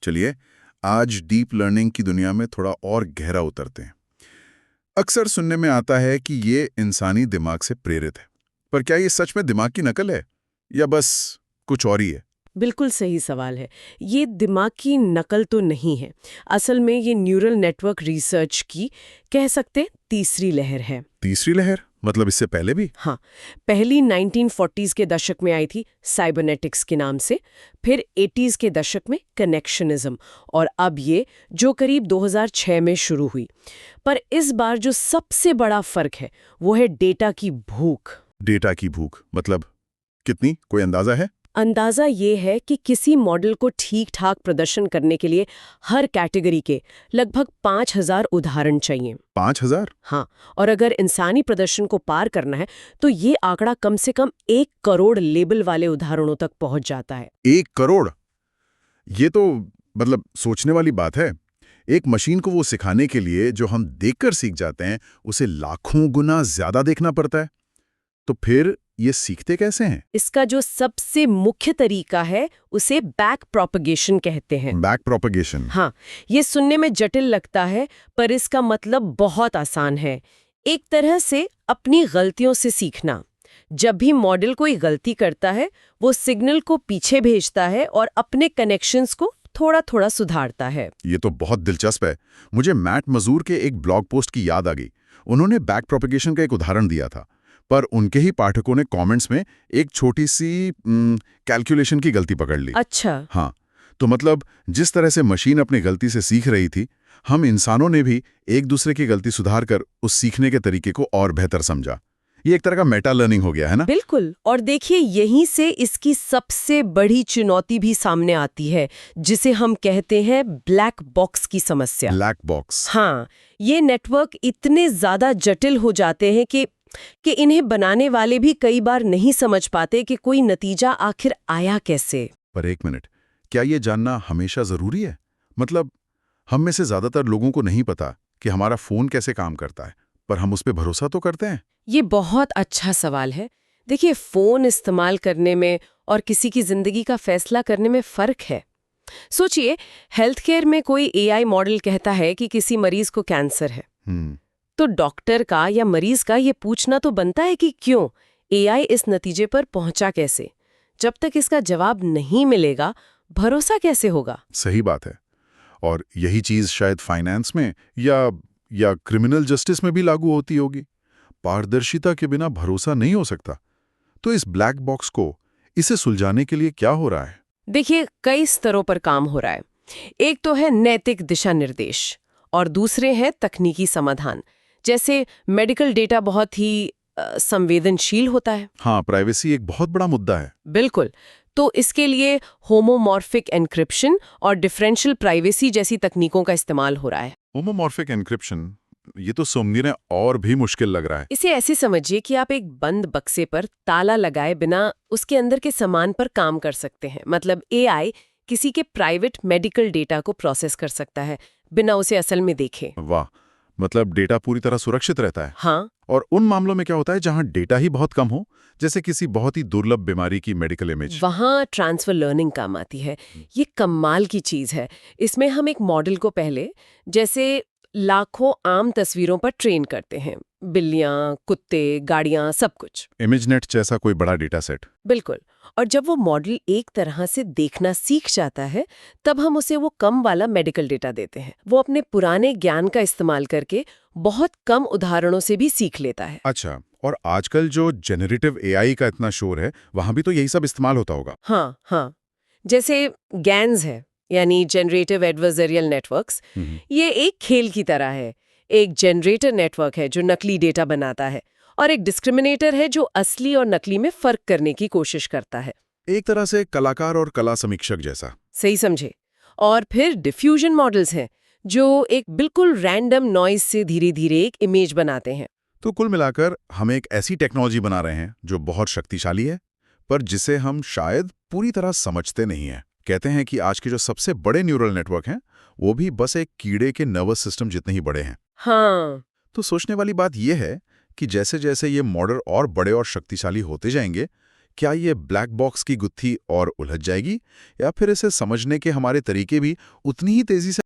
चलिए आज deep learning की दुनिया में थोड़ा और गहरा उतरते हैं। अक्सर सुनने में आता है कि ये इंसानी दिमाग से प्रेरित है, पर क्या ये सच में दिमाग की नकल है या बस कुछ और ही है? बिल्कुल सही सवाल है। ये दिमाग की नकल तो नहीं है। असल में ये न्यूरल नेटवर्क रिसर्च की कह सकते तीसरी लहर है। तीसरी लहर मतलब इससे पहले भी? हाँ, पहली 1940s के दशक में आई थी साइबरनेटिक्स के नाम से, फिर 80s के दशक में कनेक्शनिज्म, और अब ये जो करीब 2006 में शुरू हुई। पर इस बार जो सबसे बड़ा फर्क है वो है डेटा की भूख। डेटा की भूख मतलब कितनी, कोई अंदाजा है? अंदाज़ा ये है कि किसी मॉडल को ठीक ठाक प्रदर्शन करने के लिए हर कैटेगरी के लगभग 5000 उदाहरण चाहिए। 5000? हाँ, और अगर इंसानी प्रदर्शन को पार करना है तो ये आंकड़ा कम से कम 1 करोड़ लेबल वाले उदाहरणों तक पहुंच जाता है। 1 करोड़? ये तो मतलब सोचने वाली बात है। एक मशीन को वो सिखाने के लिए जो हम देखकर सीख जाते हैं उसे लाखों गुना ज्यादा देखना पड़ता है। तो फिर ये सीखते कैसे हैं? इसका जो सबसे मुख्य तरीका है उसे बैक प्रोपगेशन कहते हैं। Back propagation? हाँ, ये सुनने में जटिल लगता है पर इसका मतलब बहुत आसान है। एक तरह से अपनी गलतियों से सीखना। जब भी मॉडल कोई गलती करता है वो सिग्नल को पीछे भेजता है और अपने कनेक्शंस को थोड़ा थोड़ा सुधारता है। ये तो बहुत दिलचस्प है। मुझे मैट मजूर के एक ब्लॉग पोस्ट की याद आ गई। उन्होंने बैक प्रोपगेशन का एक उदाहरण दिया था, पर उनके ही पाठकों ने कमेंट्स में एक छोटी सी कैलकुलेशन की गलती पकड़ ली। अच्छा। हाँ, तो मतलब जिस तरह से मशीन अपनी गलती से सीख रही थी, हम इंसानों ने भी एक दूसरे की गलती सुधार कर उस सीखने के तरीके को और बेहतर समझा। ये एक तरह का मेटा लर्निंग हो गया है ना? बिल्कुल। और देखिए यहीं से इसकी सबसे बड़ी चुनौती भी सामने आती है, जिसे हम कहते हैं ब्लैक बॉक्स की समस्या। Black box? हाँ, ये नेटवर्क इतने ज्यादा जटिल हो जाते हैं कि इन्हें बनाने वाले भी कई बार नहीं समझ पाते कि कोई नतीजा आखिर आया कैसे। पर एक मिनट, क्या ये जानना हमेशा जरूरी है? मतलब हम में से ज्यादातर लोगों को नहीं पता कि हमारा फोन कैसे काम करता है, पर हम उस पर भरोसा तो करते हैं। ये बहुत अच्छा सवाल है। देखिए, फोन इस्तेमाल करने में और किसी की जिंदगी का फैसला करने में फर्क है। सोचिए, हेल्थ केयर में कोई एआई मॉडल कहता है कि किसी मरीज को कैंसर है, तो डॉक्टर का या मरीज का ये पूछना तो बनता है कि क्यों, एआई इस नतीजे पर पहुंचा कैसे। जब तक इसका जवाब नहीं मिलेगा, भरोसा कैसे होगा? सही बात है। और यही चीज शायद फाइनेंस में या क्रिमिनल जस्टिस में भी लागू होती होगी। पारदर्शिता के बिना भरोसा नहीं हो सकता। तो इस ब्लैक बॉक्स को, इसे सुलझाने के लिए क्या हो रहा है? देखिए, कई स्तरों पर काम हो रहा है। एक तो है नैतिक दिशा निर्देश और दूसरे हैं तकनीकी समाधान। जैसे मेडिकल डेटा बहुत ही संवेदनशील होता है। हाँ, प्राइवेसी एक बहुत बड़ा मुद्दा है। बिल्कुल। तो इसके लिए होमोमॉर्फिक एन्क्रिप्शन और डिफरेंशियल प्राइवेसी जैसी तकनीकों का इस्तेमाल हो रहा है। होमोमॉर्फिक एन्क्रिप्शन, ये तो सुनने और भी मुश्किल लग रहा है। इसे ऐसे समझिए कि आप एक बंद बक्से पर ताला लगाए बिना उसके अंदर के सामान पर काम कर सकते हैं। मतलब एआई किसी के प्राइवेट मेडिकल डेटा को प्रोसेस कर सकता है बिना उसे असल में देखे। वाह, मतलब डेटा पूरी तरह सुरक्षित रहता है। हाँ। और उन मामलों में क्या होता है जहां डेटा ही बहुत कम हो, जैसे किसी बहुत ही दुर्लभ बीमारी की मेडिकल इमेज? वहाँ ट्रांसफर लर्निंग काम आती है। ये कमाल की चीज़ है। इसमें हम एक मॉडल को पहले जैसे लाखों आम तस्वीरों पर ट्रेन करते हैं, बिल्लियाँ, कुत्ते, गाड़ियाँ, सब कुछ। इमेजनेट जैसा कोई बड़ा डेटा सेट? बिल्कुल। और जब वो मॉडल एक तरह से देखना सीख जाता है, तब हम उसे वो कम वाला मेडिकल डेटा देते हैं। वो अपने पुराने ज्ञान का इस्तेमाल करके बहुत कम उदाहरणों से भी सीख लेता है। अच्छा, और आजकल जो जेनरेटिव एआई का इतना शोर है, वहां भी तो यही सब इस्तेमाल होता होगा? हाँ हाँ, जैसे गैन्स है, यानी जनरेटिव एडवर्सरियल नेटवर्क्स। ये एक खेल की तरह है। एक जनरेटर नेटवर्क है जो नकली डेटा बनाता है, और एक डिस्क्रिमिनेटर है जो असली और नकली में फर्क करने की कोशिश करता है। एक तरह से कलाकार और कला समीक्षक जैसा। सही समझे। और फिर डिफ्यूजन मॉडल्स हैं जो एक बिल्कुल रैंडम नॉइज से धीरे धीरे एक इमेज बनाते हैं। तो कुल मिलाकर हम एक ऐसी टेक्नोलॉजी बना रहे हैं जो बहुत शक्तिशाली है, पर जिसे हम शायद पूरी तरह समझते नहीं हैं। कहते हैं कि आज के जो सबसे बड़े न्यूरल नेटवर्क हैं, वो भी बस एक कीड़े के नर्वस सिस्टम जितने ही बड़े हैं। हाँ। तो सोचने वाली बात यह है कि जैसे जैसे ये मॉडल और बड़े और शक्तिशाली होते जाएंगे, क्या ये ब्लैक बॉक्स की गुत्थी और उलझ जाएगी, या फिर इसे समझने के हमारे तरीके भी उतनी ही तेजी से